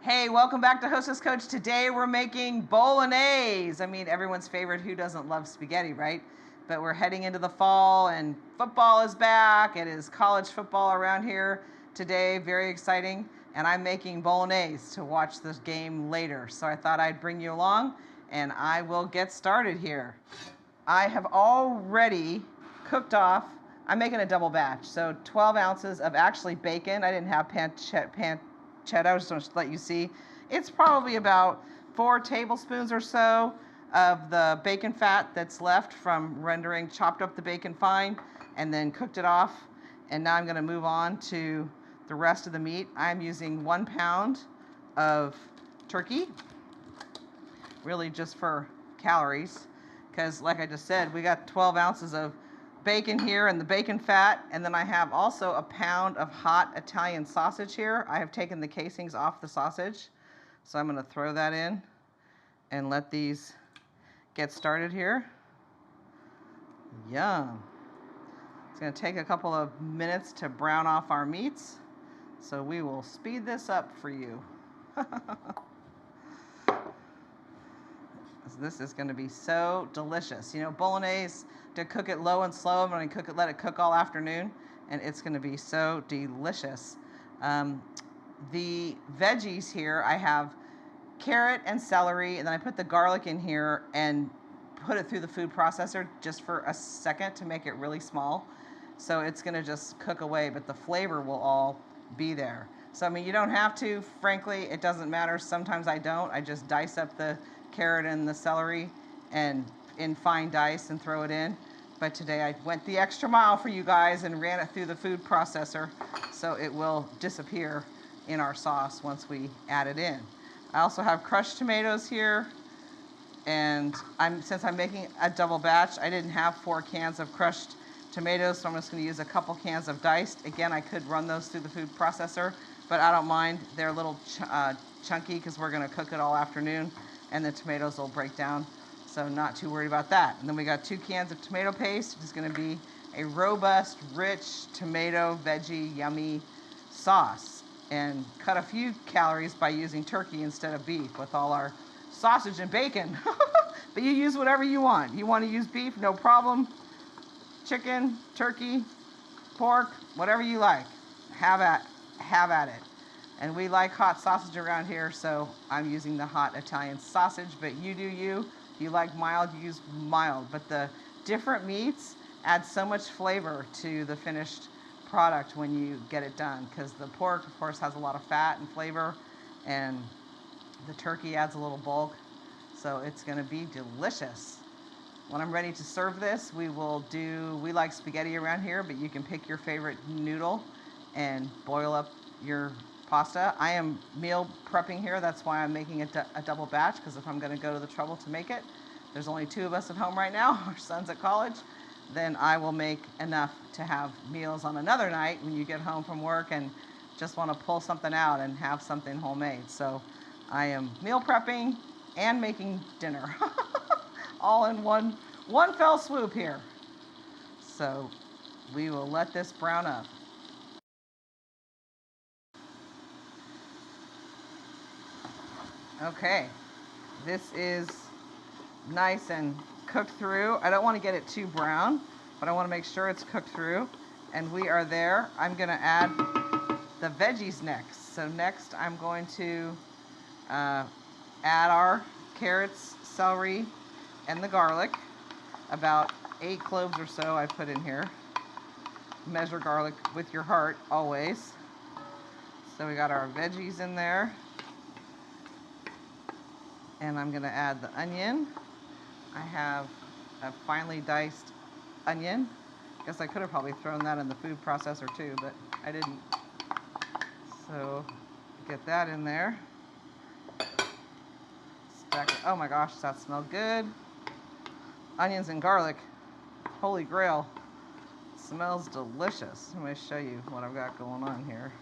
Hey, welcome back to Hostess Coach. Today we're making Bolognese. I mean, everyone's favorite. Who doesn't love spaghetti, right? But we're heading into the fall and football is back. It is college football around here today. Very exciting. And I'm making Bolognese to watch this game later. So I thought I'd bring you along and I will get started here. I have already cooked off. I'm making a double batch. So 12 ounces of actually bacon. I didn't have pancetta. I was just going to let you see. It's probably about 4 tablespoons or so of the bacon fat that's left from rendering, chopped up the bacon fine and then cooked it off. And now I'm going to move on to the rest of the meat. I'm using 1 pound of turkey, really just for calories, because like I just said, we got 12 ounces of bacon here and the bacon fat, and then I have also a pound of hot Italian sausage here. I have taken the casings off the sausage, so I'm going to throw that in and let these get started here. Yum. It's going to take a couple of minutes to brown off our meats, so we will speed this up for you. This is going to be so delicious. You know, Bolognese, to cook it low and slow, I'm going to let it cook all afternoon, and it's going to be so delicious. The veggies here, I have carrot and celery, and then I put the garlic in here and put it through the food processor just for a second to make it really small. So it's going to just cook away, but the flavor will all be there. So, I mean, you don't have to. Frankly, it doesn't matter. Sometimes I don't. I just dice up the carrot and the celery and in fine dice and throw it in. But today I went the extra mile for you guys and ran it through the food processor, so it will disappear in our sauce once we add it in. I also have crushed tomatoes here, and since I'm making a double batch, I didn't have 4 cans of crushed tomatoes, so I'm just going to use a couple cans of diced. Again, I could run those through the food processor, but I don't mind. They're a little chunky because we're going to cook it all afternoon, and the tomatoes will break down, so not too worried about that. And then we got 2 cans of tomato paste, which is going to be a robust, rich tomato, veggie, yummy sauce, and cut a few calories by using turkey instead of beef with all our sausage and bacon. But you use whatever you want. You want to use beef, no problem. Chicken, turkey, pork, whatever you like, have at it. And we like hot sausage around here, so I'm using the hot Italian sausage, but you do you. If you like mild, you use mild. But the different meats add so much flavor to the finished product when you get it done, because the pork, of course, has a lot of fat and flavor, and the turkey adds a little bulk, so it's going to be delicious. When I'm ready to serve this, we like spaghetti around here, but you can pick your favorite noodle and boil up your pasta. I am meal prepping here. That's why I'm making a double batch, because if I'm going to go to the trouble to make it, there's only 2 of us at home right now, our son's at college, then I will make enough to have meals on another night when you get home from work and just want to pull something out and have something homemade. So I am meal prepping and making dinner all in one fell swoop here. So we will let this brown up. Okay, this is nice and cooked through. I don't want to get it too brown, but I want to make sure it's cooked through. And we are there. I'm going to add the veggies next. So next I'm going to add our carrots, celery, and the garlic. About 8 cloves or so I put in here. Measure garlic with your heart always. So we got our veggies in there. And I'm going to add the onion. I have a finely diced onion. Guess I could have probably thrown that in the food processor too, but I didn't. So get that in there. Oh my gosh, does that smell good? Onions and garlic, holy grail. It smells delicious. Let me show you what I've got going on here.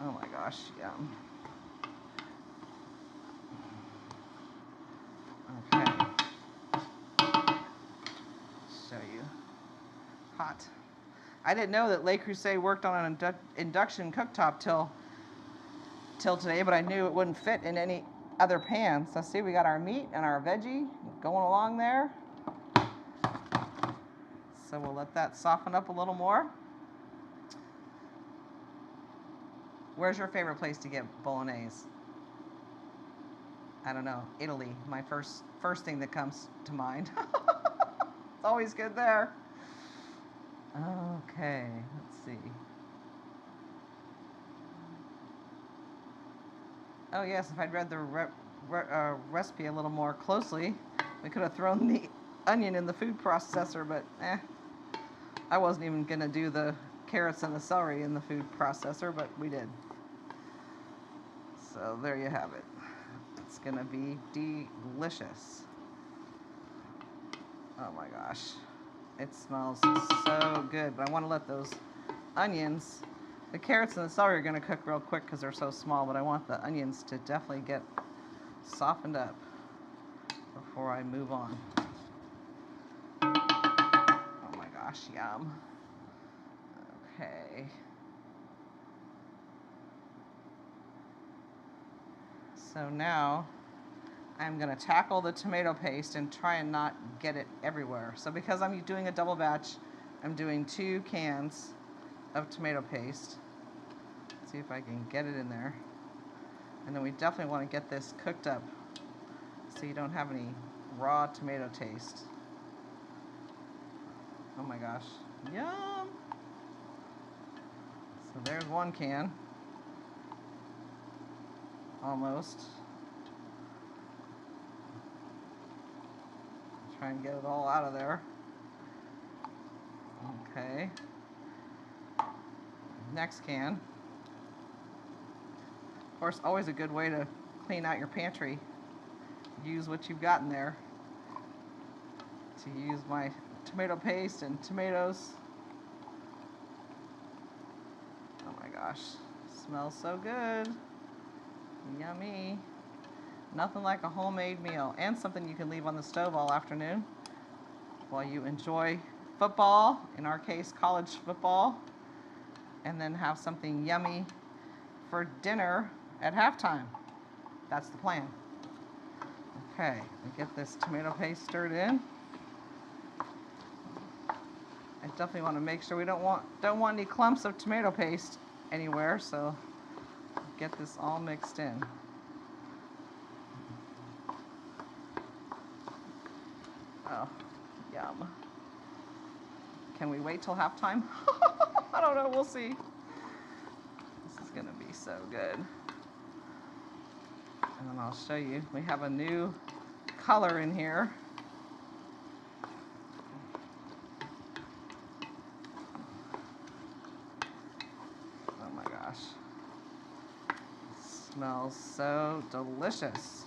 Oh my gosh, yum. Okay. Show you. Hot. I didn't know that Le Creuset worked on an induction cooktop till today, but I knew it wouldn't fit in any other pan. So see, we got our meat and our veggie going along there. So we'll let that soften up a little more. Where's your favorite place to get bolognese? I don't know, Italy, my first thing that comes to mind. It's always good there. Okay, let's see. Oh yes, if I'd read the recipe a little more closely, we could have thrown the onion in the food processor, but I wasn't even gonna do the carrots and the celery in the food processor, but we did. So there you have it. It's gonna be delicious. Oh my gosh, it smells so good, but I want to let those onions, the carrots and the celery are gonna cook real quick because they're so small, but I want the onions to definitely get softened up before I move on. Oh my gosh, yum. Okay. So now I'm going to tackle the tomato paste and try and not get it everywhere. So because I'm doing a double batch, I'm doing 2 cans of tomato paste. Let's see if I can get it in there. And then we definitely want to get this cooked up so you don't have any raw tomato taste. Oh my gosh, yum! So there's 1 can. Almost. Try and get it all out of there. Okay. Next can. Of course, always a good way to clean out your pantry. Use what you've got in there. To use my tomato paste and tomatoes. Oh my gosh, smells so good. Yummy. Nothing like a homemade meal and something you can leave on the stove all afternoon while you enjoy football, in our case college football, and then have something yummy for dinner at halftime. That's the plan. Okay, we get this tomato paste stirred in. I definitely want to make sure we don't want any clumps of tomato paste anywhere, so get this all mixed in. Oh, yum. Can we wait till halftime? I don't know, we'll see. This is gonna be so good. And then I'll show you, we have a new color in here. Oh my gosh. It smells so delicious.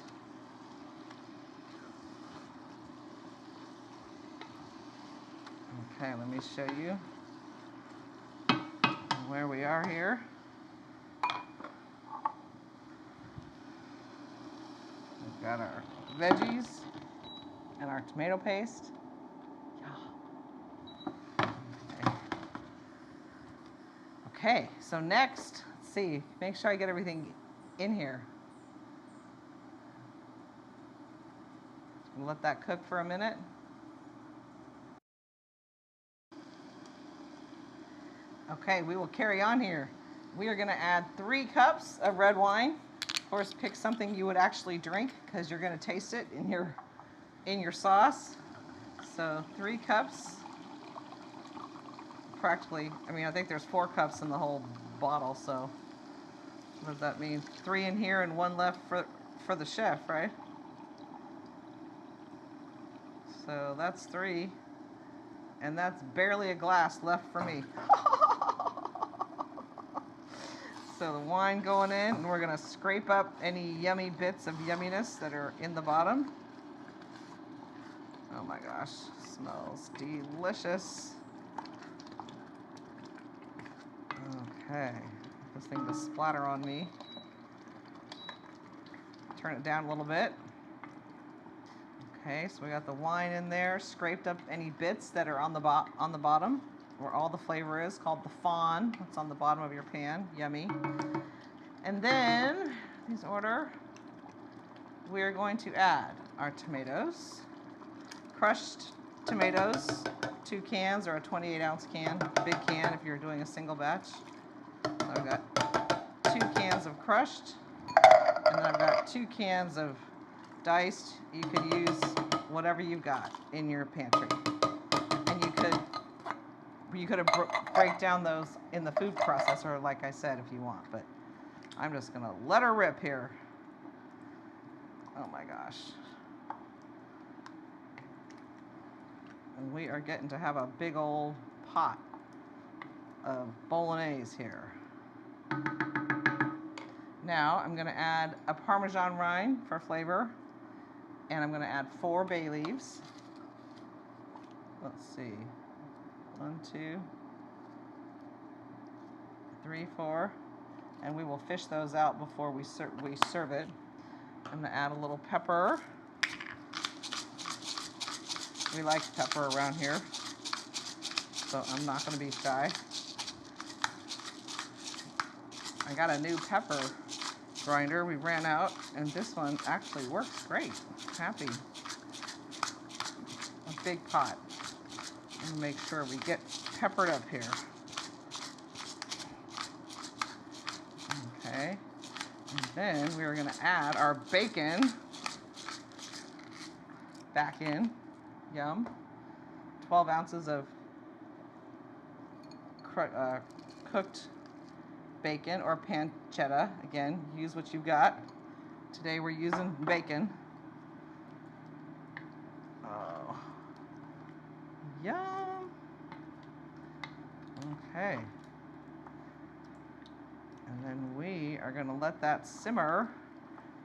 Okay, let me show you where we are here. We've got our veggies and our tomato paste. Okay, so next, let's see, make sure I get everything in here. We'll let that cook for a minute. Okay, we will carry on here. We are going to add 3 cups of red wine. Of course, pick something you would actually drink because you're going to taste it in your sauce. So 3 cups. Practically, I mean, I think there's 4 cups in the whole bottle, so what does that mean? 3 in here and 1 left for the chef, right? So that's 3, and that's barely a glass left for me. So the wine going in, and we're gonna scrape up any yummy bits of yumminess that are in the bottom. Oh my gosh, smells delicious. Okay, this thing to splatter on me. Turn it down a little bit. Okay, so we got the wine in there, scraped up any bits that are on the bottom, where all the flavor is, called the fawn. That's on the bottom of your pan. Yummy. And then these order, we're going to add our tomatoes, crushed tomatoes, 2 cans or a 28-ounce can, big can if you're doing a single batch. So I've got 2 cans of crushed, and then I've got 2 cans of diced. You could use whatever you've got in your pantry, and you could break down those in the food processor, like I said, if you want. But I'm just gonna let her rip here. Oh my gosh. And we are getting to have a big old pot of Bolognese here. Now I'm going to add a Parmesan rind for flavor, and I'm going to add 4 bay leaves. Let's see, 1, 2, 3, 4, and we will fish those out before we serve it. I'm going to add a little pepper. We like pepper around here, so I'm not going to be shy. I got a new pepper grinder. We ran out, and this one actually works great. Happy. A big pot. I'm going to make sure we get peppered up here. Okay. And then we're going to add our bacon back in. Yum. 12 ounces of cooked bacon or pancetta. Again, use what you've got. Today we're using bacon. Oh, yum. Okay. And then we are going to let that simmer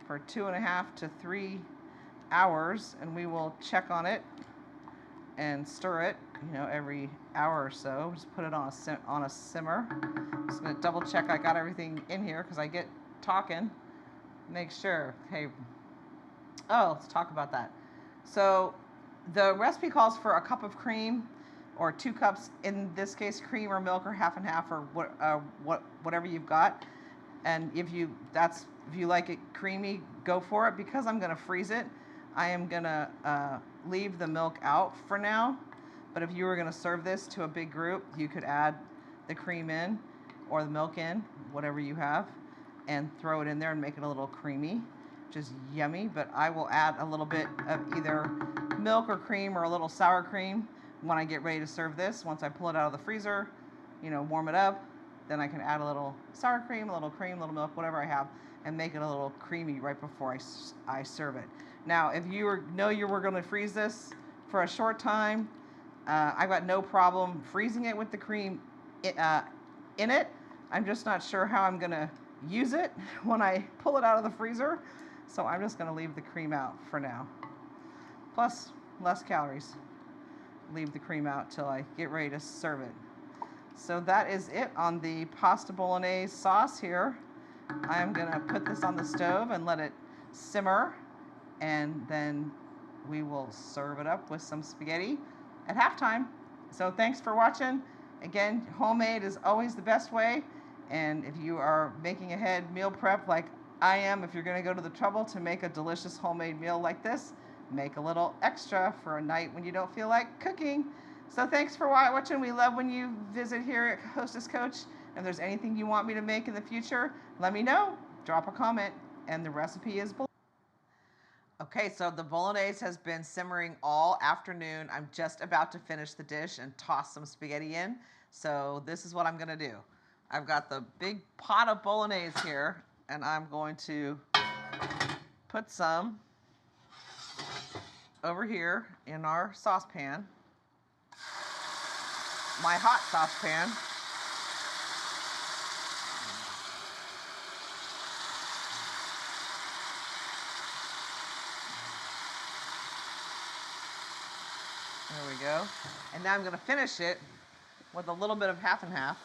for 2.5 to 3 hours, and we will check on it and stir it, every hour or so. Just put it on a simmer. Just gonna double check I got everything in here because I get talking. Make sure. Okay. Oh, let's talk about that. So the recipe calls for a cup of cream, or 2 cups. In this case, cream or milk, or half and half, or whatever you've got. And if you like it creamy, go for it. Because I'm gonna freeze it, I am gonna leave the milk out for now. But if you were gonna serve this to a big group, you could add the cream in or the milk in, whatever you have, and throw it in there and make it a little creamy, which is yummy. But I will add a little bit of either milk or cream or a little sour cream when I get ready to serve this. Once I pull it out of the freezer, warm it up, then I can add a little sour cream, a little milk, whatever I have, and make it a little creamy right before I serve it. Now, if you were going to freeze this for a short time, I've got no problem freezing it with the cream in it. I'm just not sure how I'm going to use it when I pull it out of the freezer, so I'm just going to leave the cream out for now. Plus, less calories. Leave the cream out till I get ready to serve it. So that is it on the pasta bolognese sauce here. I'm going to put this on the stove and let it simmer, and then we will serve it up with some spaghetti at halftime. So thanks for watching. Again, homemade is always the best way, and if you are making ahead meal prep like I am, if you're going to go to the trouble to make a delicious homemade meal like this, make a little extra for a night when you don't feel like cooking. So thanks for watching. We love when you visit here at Hostess Coach. If there's anything you want me to make in the future, let me know. Drop a comment, and the recipe is below. Okay, so the bolognese has been simmering all afternoon. I'm just about to finish the dish and toss some spaghetti in. So this is what I'm gonna do. I've got the big pot of bolognese here, and I'm going to put some over here in our saucepan, my hot saucepan. There we go. And now I'm going to finish it with a little bit of half and half.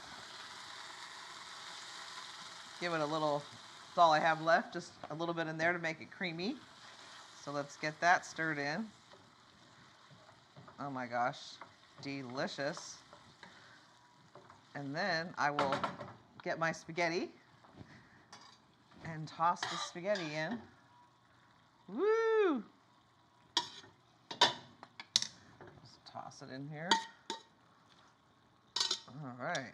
Give it a little, that's all I have left, just a little bit in there to make it creamy. So let's get that stirred in. Oh my gosh, delicious. And then I will get my spaghetti and toss the spaghetti in. Woo! Just toss it in here. All right.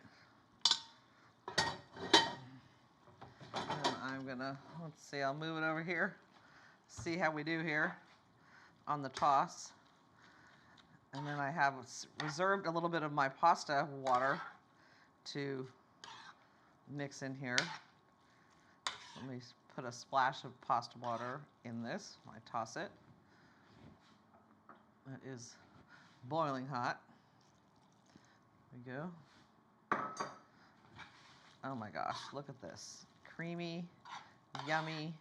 And I'm gonna, let's see, I'll move it over here. See how we do here on the toss. And then I have reserved a little bit of my pasta water to mix in here. Let me put a splash of pasta water in this. I toss it. It is boiling hot. There we go. Oh my gosh, look at this. Creamy, yummy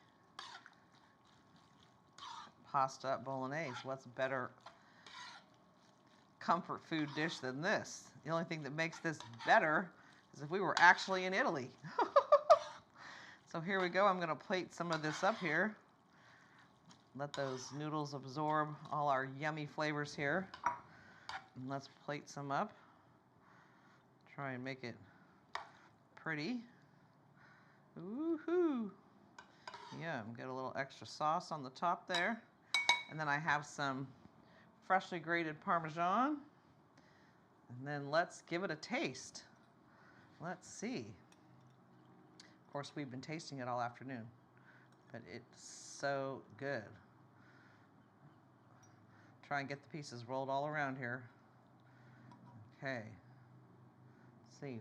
pasta bolognese. What's better comfort food dish than this? The only thing that makes this better is if we were actually in Italy. So here we go. I'm going to plate some of this up here. Let those noodles absorb all our yummy flavors here. And let's plate some up. Try and make it pretty. Woohoo! Yum. Get a little extra sauce on the top there. And then I have some freshly grated Parmesan. And then let's give it a taste. Let's see. Of course, we've been tasting it all afternoon, but it's so good. Try and get the pieces rolled all around here. Okay. Let's see.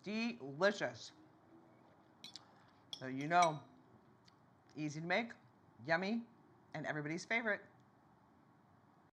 Delicious. So you know, easy to make, yummy, and everybody's favorite.